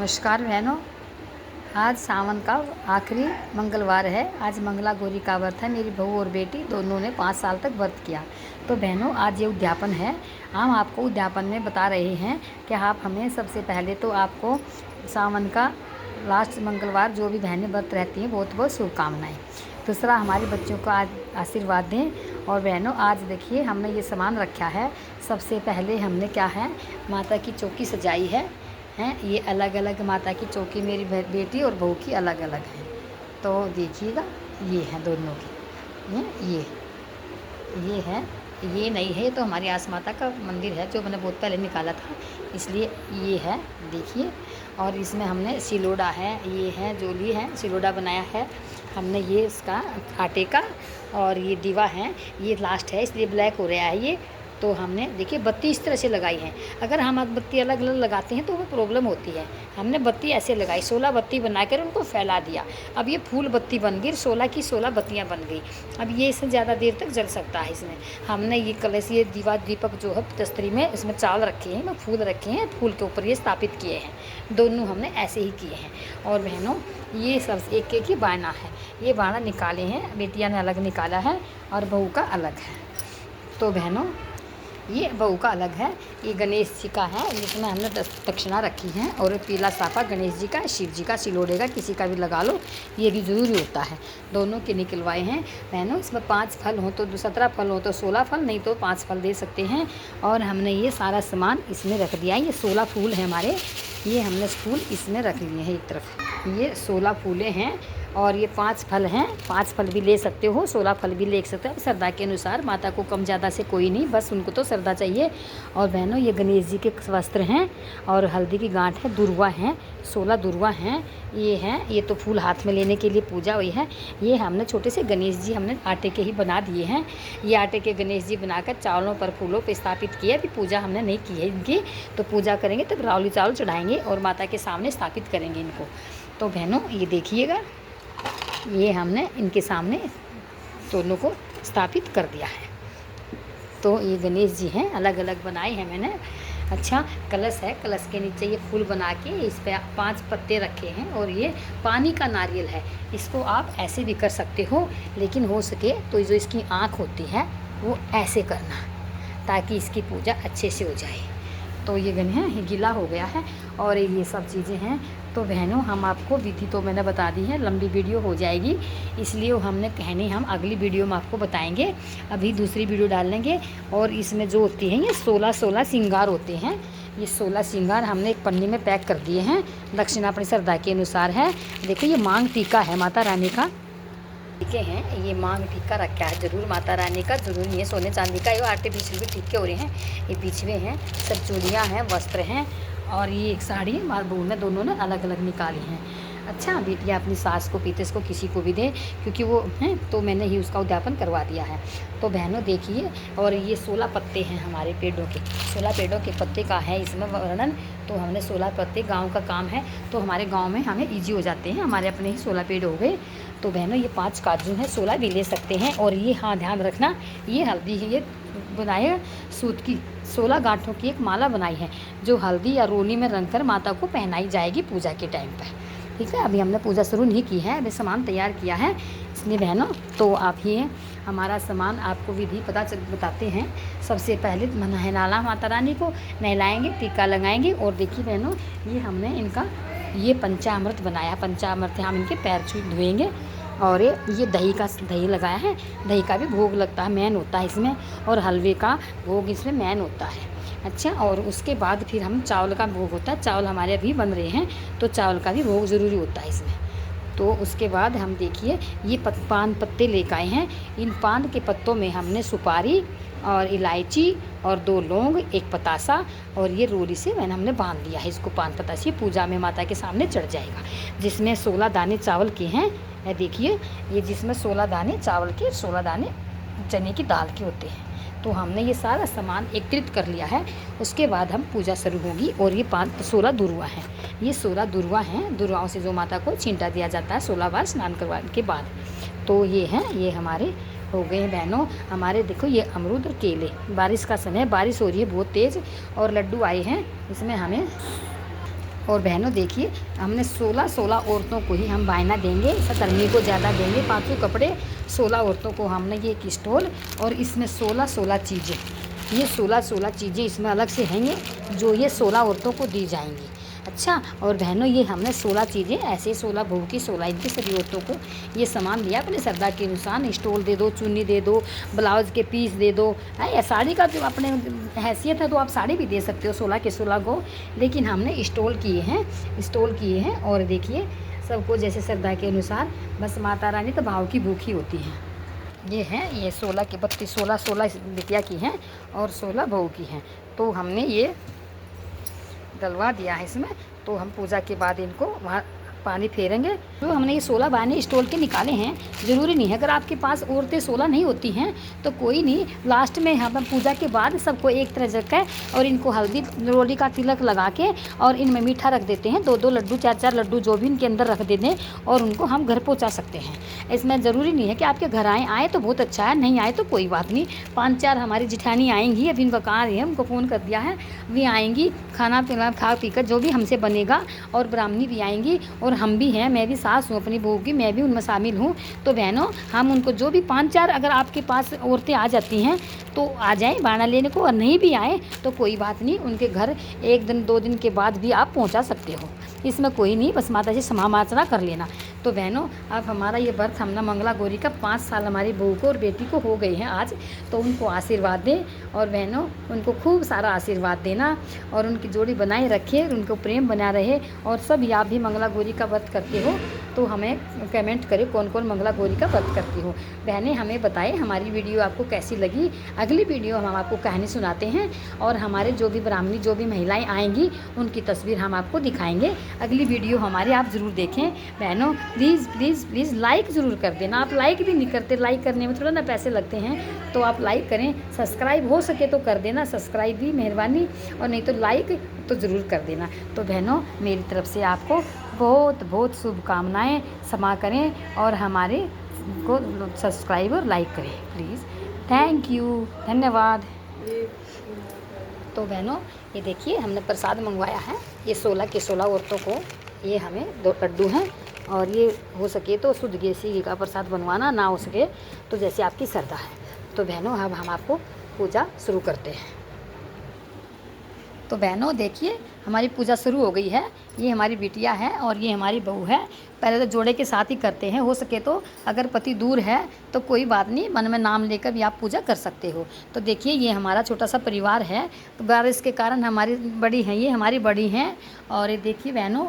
नमस्कार बहनों। आज सावन का आखिरी मंगलवार है। आज मंगला गौरी का व्रत है। मेरी बहू और बेटी दोनों ने 5 साल तक व्रत किया। तो बहनों, आज ये उद्यापन है। हम आपको उद्यापन में बता रहे हैं कि आप हमें सबसे पहले तो आपको सावन का लास्ट मंगलवार जो भी बहनें व्रत रहती हैं बहुत बहुत शुभकामनाएँ। दूसरा, हमारे बच्चों को आज आशीर्वाद दें। और बहनों, आज देखिए हमने ये सामान रखा है। सबसे पहले हमने क्या है, माता की चौकी सजाई है। ये अलग अलग माता की चौकी मेरी बेटी और बहू की अलग अलग है। तो देखिएगा, ये हैं दोनों की। ये है, ये नहीं है, तो हमारी आस माता का मंदिर है जो मैंने बहुत पहले निकाला था, इसलिए ये है, देखिए। और इसमें हमने सिलोड़ा है, ये है जोली है, सिलोड़ा बनाया है हमने, ये इसका आटे का। और ये दीवा है, ये लास्ट है इसलिए ब्लैक हो रहा है ये। तो हमने देखिए बत्ती इस तरह से लगाई है। अगर हम बत्ती अलग अलग लगाते हैं तो वो प्रॉब्लम होती है। हमने बत्ती ऐसे लगाई, 16 बत्ती बनाकर उनको फैला दिया। अब ये फूल बत्ती बन गई, 16 की 16 बत्तियां बन गई। अब ये इससे ज़्यादा देर तक जल सकता है। इसमें हमने ये कलश, ये दीपक जो है तस्तरी में, इसमें चावल रखे हैं, फूल रखे हैं, फूल के ऊपर ये स्थापित किए हैं। दोनों हमने ऐसे ही किए हैं। और बहनों, ये सब एक एक ही बाना है। ये बाना निकाले हैं, बेटियाँ ने अलग निकाला है और बहू का अलग है। तो बहनों, ये बहू का अलग है। ये गणेश जी का है, जिसमें हमने दक्षिणा रखी है। और पीला साफा गणेश जी का, शिव जी का, सिलोड़े का, किसी का भी लगा लो, ये भी ज़रूरी होता है। दोनों के निकलवाए हैं बहनों। इसमें 5 फल हो तो 17 फल हो तो 16 फल, नहीं तो 5 फल दे सकते हैं। और हमने ये सारा सामान इसमें रख दिया है। ये 16 फूल हैं हमारे, ये हमने फूल इसमें रख लिए हैं एक तरफ। ये 16 फूलें हैं और ये 5 फल हैं। 5 फल भी ले सकते हो, 16 फल भी ले सकते हो, श्रद्धा के अनुसार। माता को कम ज़्यादा से कोई नहीं, बस उनको तो श्रद्धा चाहिए। और बहनों, ये गणेश जी के वस्त्र हैं और हल्दी की गांठ है, दुर्वा हैं, 16 दुर्वा हैं। ये हैं, ये तो फूल हाथ में लेने के लिए पूजा हुई है। ये हमने छोटे से गणेश जी हमने आटे के ही बना दिए हैं। ये आटे के गणेश जी बनाकर चावलों पर, फूलों पर स्थापित किए। अभी पूजा हमने नहीं की है इनकी, तो पूजा करेंगे तब रावली चावल चढ़ाएंगे और माता के सामने स्थापित करेंगे इनको। तो बहनों, ये देखिएगा, ये हमने इनके सामने दोनों को स्थापित कर दिया है। तो ये गणेश जी हैं, अलग अलग बनाए हैं मैंने। अच्छा, कलश है, कलश के नीचे ये फूल बना के इस पे 5 पत्ते रखे हैं। और ये पानी का नारियल है। इसको आप ऐसे भी कर सकते हो, लेकिन हो सके तो जो इसकी आँख होती है वो ऐसे करना, ताकि इसकी पूजा अच्छे से हो जाए। तो ये गन है, ये गीला हो गया है और ये सब चीज़ें हैं। तो बहनों, हम आपको विधि तो मैंने बता दी है, लंबी वीडियो हो जाएगी, इसलिए हमने कहने हम अगली वीडियो में आपको बताएंगे। अभी दूसरी वीडियो डाल लेंगे। और इसमें जो होती हैं ये 16 श्रृंगार होते हैं। ये 16 श्रृंगार हमने एक पन्नी में पैक कर दिए हैं। दक्षिणा अपनी श्रद्धा के अनुसार है। देखो, ये मांग टीका है माता रानी का, टीके हैं। ये मांग टीका रखा है जरूर माता रानी का, जरूर नहीं है सोने चांदी का। ये आर्टिफिशियल भी टीके हो रहे हैं। ये पिछवे हैं, सब चूड़ियाँ हैं, वस्त्र हैं। और ये एक साड़ी माँ बहू ने दोनों ने अलग अलग निकाली हैं। अच्छा, बेटियाँ अपनी सास को, पीते को, किसी को भी दें, क्योंकि वो हैं, तो मैंने ही उसका उद्यापन करवा दिया है। तो बहनों देखिए, और ये 16 पत्ते हैं हमारे पेड़ों के, 16 पेड़ों के पत्ते का है इसमें वर्णन। तो हमने 16 पत्ते, गांव का काम है तो हमारे गांव में हमें ईजी हो जाते हैं। हमारे अपने ही 16 पेड़ हो गए। तो बहनों, ये 5 काजू हैं, 16 भी ले सकते हैं। और ये, हाँ ध्यान रखना, ये हल्दी है, ये बनाए सूत की 16 गांठों की एक माला बनाई है, जो हल्दी या रोली में रंगकर माता को पहनाई जाएगी पूजा के टाइम पर। ठीक है, अभी हमने पूजा शुरू नहीं की है, अभी सामान तैयार किया है, इसलिए बहनों। तो आप ये हमारा सामान आपको विधि बताते हैं। सबसे पहले नहलाना, माता रानी को नहलाएंगे, टीका लगाएंगे। और देखिए बहनों, ये हमने इनका ये पंचामृत बनाया। पंचामृत हम इनके पैर छू धोएंगे। और ये दही लगाया है। दही का भी भोग लगता है, मैन होता है इसमें। और हलवे का भोग इसमें मैन होता है। अच्छा, और उसके बाद फिर हम चावल का भोग होता है। चावल हमारे अभी बन रहे हैं, तो चावल का भी भोग ज़रूरी होता है इसमें। तो उसके बाद हम देखिए, ये पान पत्ते लेकर आए हैं। इन पान के पत्तों में हमने सुपारी और इलायची और 2 लौंग, 1 पतासा और ये रोली से हमने बांध दिया है इसको। पान पतासे पूजा में माता के सामने चढ़ जाएगा, जिसमें 16 दाने चावल के हैं। देखिए, ये जिसमें 16 दाने चावल के, 16 दाने चने की दाल के होते हैं। तो हमने ये सारा सामान एकत्रित कर लिया है। उसके बाद हम पूजा शुरू होगी। और ये 16 दुर्वा हैं, ये 16 दुर्वा हैं। दुर्वाओं से जो माता को छींटा दिया जाता है 16 बार स्नान करवाने के बाद। तो ये हैं, ये हमारे हो गए हैं बहनों। हमारे देखो, ये अमरूद और केले, बारिश का समय, बारिश हो रही है बहुत तेज़, और लड्डू आए हैं। इसमें हमें और बहनों देखिए, हमने 16 औरतों को ही हम बायना देंगे, सतरनी को ज़्यादा देंगे, 5 कपड़े 16 औरतों को हमने ये एक स्टॉल, और इसमें 16 चीज़ें, ये 16 चीज़ें इसमें अलग से हैंगे जो ये 16 औरतों को दी जाएंगी। अच्छा, और बहनों ये हमने 16 चीज़ें ऐसे 16 बहू की 16 इनकी सभी औरतों को ये सामान दिया अपने श्रद्धा के अनुसार। स्टॉल दे दो, चुन्नी दे दो, ब्लाउज के पीस दे दो, है या साड़ी का जो अपने हैसियत है तो आप साड़ी भी दे सकते हो 16 के 16 को, लेकिन हमने स्टॉल किए हैं। और देखिए सबको जैसे श्रद्धा के अनुसार, बस माता रानी तो भाव की भूखी होती हैं। ये हैं, ये 16 की 32 16 बिटिया की हैं और 16 बहू की हैं। तो हमने ये डलवा दिया है इसमें। तो हम पूजा के बाद इनको वहाँ पानी फेरेंगे। तो हमने ये 16 बाने स्टॉल के निकाले हैं। ज़रूरी नहीं है, अगर आपके पास औरतें 16 नहीं होती हैं तो कोई नहीं, लास्ट में हम पूजा के बाद सबको एक तरह रखा और इनको हल्दी रोली का तिलक लगा के और इनमें मीठा रख देते हैं, 2-2 लड्डू 4-4 लड्डू जो भी इनके अंदर रख देते हैं और उनको हम घर पहुँचा सकते हैं। इसमें ज़रूरी नहीं है कि आपके घर आए तो बहुत अच्छा है, नहीं आए तो कोई बात नहीं। 5-4 हमारी जिठानी आएंगी, अभी इनका कहाँ है, उनको फ़ोन कर दिया है, वे आएंगी, खाना पीना खा पी कर जो भी हमसे बनेगा, और ब्राह्मणी भी आएंगी और हम भी हैं, मैं भी सास हूँ अपनी बहू की, मैं भी उनमें शामिल हूँ। तो बहनों हम उनको जो भी 5-4 अगर आपके पास औरतें आ जाती हैं तो आ जाएं बाना लेने को, और नहीं भी आए तो कोई बात नहीं, उनके घर 1 दिन 2 दिन के बाद भी आप पहुँचा सकते हो, इसमें कोई नहीं, बस माता जी क्षमा माचना कर लेना। तो बहनों अब हमारा ये व्रत हमने मंगला गौरी का 5 साल हमारी बहू को और बेटी को हो गए हैं आज, तो उनको आशीर्वाद दें। और बहनों उनको खूब सारा आशीर्वाद देना और उनकी जोड़ी बनाए रखे, उनको प्रेम बना रहे। और सब आप भी मंगला गौरी का व्रत करते हो तो हमें कमेंट करें कौन कौन मंगला गौरी का व्रत करती हो। बहनें हमें बताएं हमारी वीडियो आपको कैसी लगी। अगली वीडियो हम आपको कहानी सुनाते हैं और हमारे जो भी ब्राह्मणी जो भी महिलाएं आएंगी उनकी तस्वीर हम आपको दिखाएंगे। अगली वीडियो हमारी आप ज़रूर देखें। बहनों प्लीज़ प्लीज़ प्लीज़ लाइक ज़रूर कर देना, आप लाइक भी नहीं करते, लाइक करने में थोड़ा ना पैसे लगते हैं, तो आप लाइक करें। सब्सक्राइब हो सके तो कर देना, सब्सक्राइब भी मेहरबानी, और नहीं तो लाइक तो ज़रूर कर देना। तो बहनों मेरी तरफ से आपको बहुत बहुत शुभकामनाएं, क्षमा करें और हमारे को सब्सक्राइब और लाइक करें प्लीज़। थैंक यू, धन्यवाद। तो बहनों ये देखिए हमने प्रसाद मंगवाया है, ये 16 के 16 औरतों को ये हमें 2 लड्डू हैं, और ये हो सके तो शुद्ध देसी घी का प्रसाद बनवाना, ना हो सके तो जैसे आपकी श्रद्धा है। तो बहनों अब हम आपको पूजा शुरू करते हैं। तो बहनों देखिए हमारी पूजा शुरू हो गई है। ये हमारी बिटिया है और ये हमारी बहू है। पहले तो जोड़े के साथ ही करते हैं, हो सके तो अगर पति दूर है तो कोई बात नहीं, मन में नाम लेकर भी आप पूजा कर सकते हो। तो देखिए ये हमारा छोटा सा परिवार है, बारिश के कारण हमारी बड़ी हैं, ये हमारी बड़ी हैं। और ये देखिए बहनों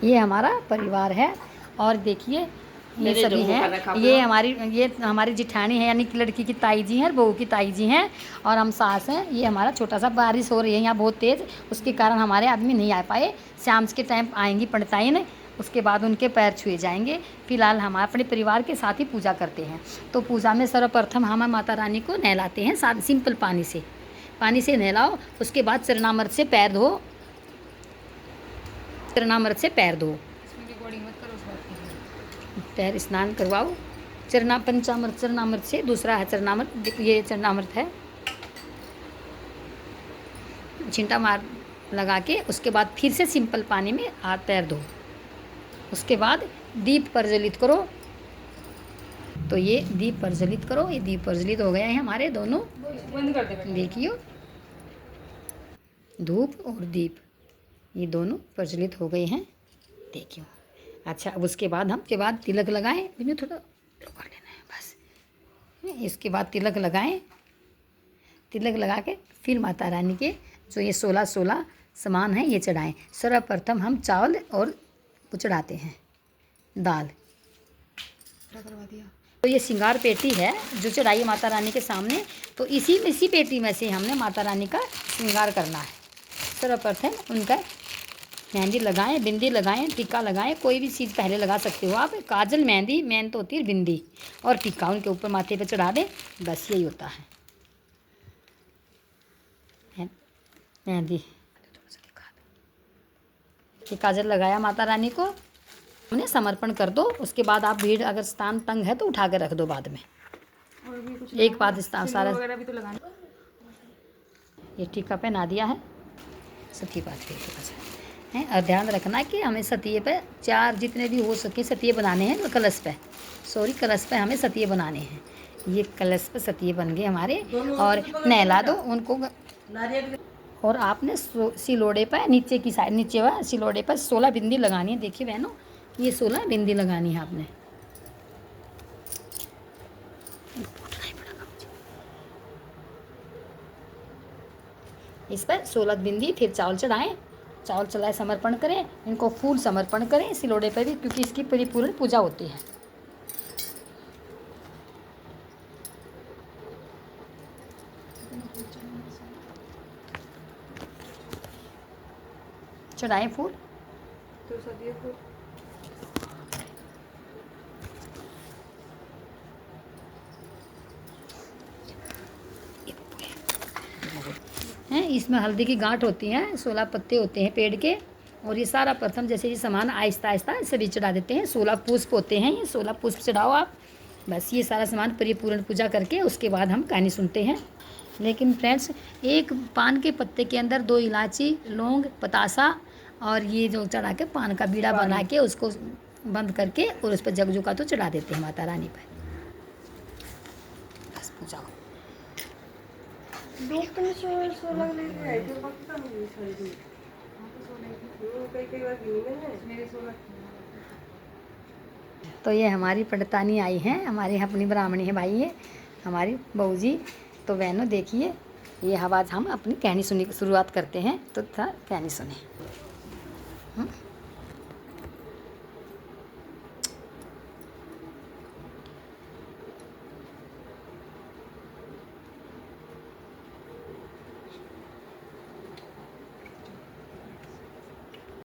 ये हमारा परिवार है, और देखिए ये सभी हैं, ये हमारी जिठानी है, यानी कि लड़की की ताई जी हैं, बहू की ताई जी हैं, और हम सास हैं। ये हमारा छोटा सा, बारिश हो रही है यहाँ बहुत तेज़, उसके कारण हमारे आदमी नहीं आ पाए। शाम के टाइम आएंगी पंडिताइन, उसके बाद उनके पैर छुए जाएंगे। फिलहाल हम अपने परिवार के साथ ही पूजा करते हैं। तो पूजा में सर्वप्रथम हम माता रानी को नहलाते हैं, साथ सिंपल पानी से नहलाओ। उसके बाद चरणामृत से पैर धो, चरणामृत से पैर धो, पैर स्नान करवाओ। चरणामृत से, दूसरा है चरणामृत, ये चरणामृत है, छींटा मार लगा के उसके बाद फिर से सिंपल पानी में हाथ पैर धो। उसके बाद दीप प्रज्वलित करो। तो ये दीप प्रज्वलित करो, ये दीप प्रज्वलित हो गया है हमारे दोनों, देखियो धूप और दीप ये दोनों प्रज्वलित हो गए हैं, देखियो। अच्छा अब उसके बाद हम तिलक लगाएं, इसमें थोड़ा कर लेना है बस। इसके बाद तिलक लगाएं, तिलक लगा के फिर माता रानी के जो ये 16 सामान हैं ये चढ़ाएं। सर्वप्रथम हम चावल और चढ़ाते हैं दाल। तो ये श्रृंगार पेटी है जो चढ़ाई माता रानी के सामने, तो इसी पेटी में से हमने माता रानी का श्रृंगार करना है। सर्वप्रथम उनका मेहंदी लगाएं, बिंदी लगाएं, टीका लगाएं, कोई भी चीज़ पहले लगा सकते हो आप। काजल, मेहंदी, मेन तो होती है बिंदी, और टीका उनके ऊपर माथे पे चढ़ा दें, बस यही होता है। मेहंदी ये काजल लगाया माता रानी को, उन्हें समर्पण कर दो। उसके बाद आप भीड़ अगर स्थान तंग है तो उठा के रख दो बाद में, एक बात स्थान सारा ये टीका पहना दिया है, सती बात के पास है। और ध्यान रखना कि हमें सतिये पे 4 जितने भी हो सके सतिये बनाने हैं, कलश पे, सॉरी कलश पे हमें सतिये बनाने हैं। ये कलश पे सतिये बन गए हमारे, और नहला दो उनको। और आपने सिलोड़े पर नीचे की साइड, नीचे हुआ सिलोड़े पर 16 बिंदी लगानी है। देखिए बहनों, ये 16 बिंदी लगानी है आपने। इस पर 16 बिंदी, फिर चावल चढ़ाएं, चावल चढ़ाए समर्पण करें, इनको फूल समर्पण करें सिलोड़े पर भी, क्योंकि इसकी परिपूर्ण पूजा होती है। चढ़ाएं फूल, तो सदियों फूल हैं। इसमें हल्दी की गांठ होती हैं, 16 पत्ते होते हैं पेड़ के, और ये सारा प्रथम जैसे ये सामान आहिस्ता आहिस्ता सभी चढ़ा देते हैं। 16 पुष्प होते हैं, ये 16 पुष्प चढ़ाओ आप। बस ये सारा सामान परिपूर्ण पूजा करके उसके बाद हम कहानी सुनते हैं। लेकिन फ्रेंड्स, एक पान के पत्ते के अंदर 2 इलायची, लौंग, पतासा और ये जो चढ़ा के पान का बीड़ा बना के उसको बंद करके और उस पर जगजुका तो चढ़ा देते हैं माता रानी पर। बस पूजा हो। तो ये हमारी पंडितानी आई हैं, हमारी अपनी ब्राह्मणी है भाई, है हमारी बहू जी। तो बहनों देखिए, ये आवाज़ हम अपनी कहानी सुनने की शुरुआत करते हैं, तो था कहानी सुने।